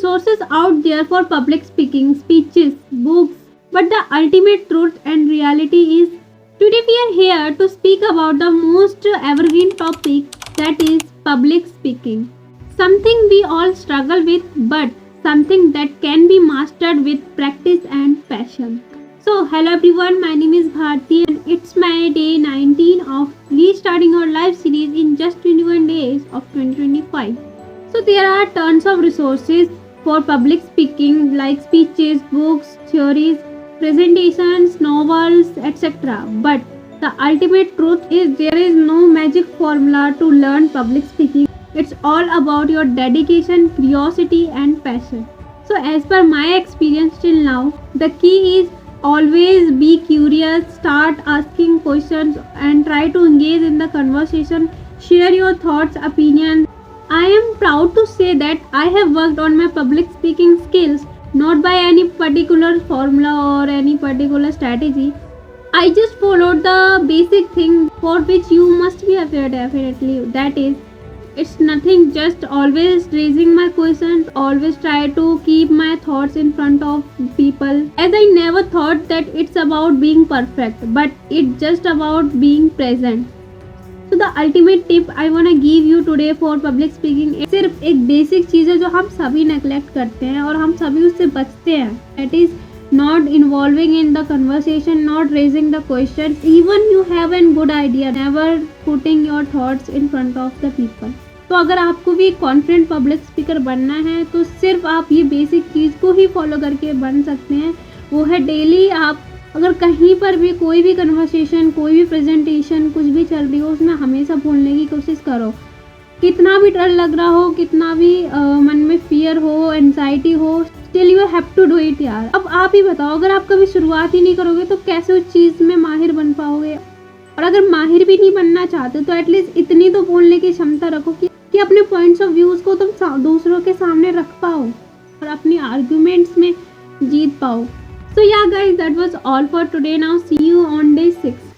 resources out there for public speaking, speeches, books, but the ultimate truth and reality is today we are here to speak about the most evergreen topic, that is public speaking. Something we all struggle with, but something that can be mastered with practice and passion. So, hello everyone, my name is Bharti and it's my day 19 of restarting our live series in just 21 days of 2025. So, there are tons of resources for public speaking like speeches, books, theories, presentations, novels, etc. But the ultimate truth is there is no magic formula to learn public speaking. It's all about your dedication, curiosity, and passion. So, as per my experience till now, the key is always be curious, start asking questions, and try to engage in the conversation. Share your thoughts, opinions. I am proud to say that I have worked on my public speaking skills not by any particular formula or any particular strategy. I just followed the basic thing for which you must be aware definitely. That is, it's nothing, just always raising my questions, always try to keep my thoughts in front of people. As I never thought that it's about being perfect, but it's just about being present. So the ultimate tip I wanna give you today for public speaking is सिर्फ एक basic चीज़ है जो हम सभी neglect करते हैं और हम सभी उससे बचते हैं. That is not involving in the conversation, not raising the questions. Even you have a good idea, never putting your thoughts in front of the people. तो अगर आपको भी कॉन्फिडेंट पब्लिक स्पीकर बनना है तो सिर्फ आप ये बेसिक चीज़ को ही फॉलो करके बन सकते हैं. वो है डेली आप अगर कहीं पर भी कोई भी कन्वर्सेशन, कोई भी प्रेजेंटेशन कुछ भी चल रही हो उसमें हमेशा बोलने की कोशिश करो. कितना भी डर लग रहा हो, कितना भी मन में फियर हो, एंजाइटी हो, still you have to do it यार. अब आप ही बताओ, अगर आप कभी शुरुआत ही नहीं करोगे तो कैसे उस चीज़ में माहिर बन पाओगे. और अगर माहिर भी नहीं बनना चाहते तो एटलीस्ट इतनी तो बोलने की क्षमता रखो कि अपने पॉइंट्स ऑफ व्यूज़ को तुम दूसरों के सामने रख पाओ और अपनी आर्ग्यूमेंट्स में जीत पाओ. So yeah guys, that was all for today. Now see you on day 6.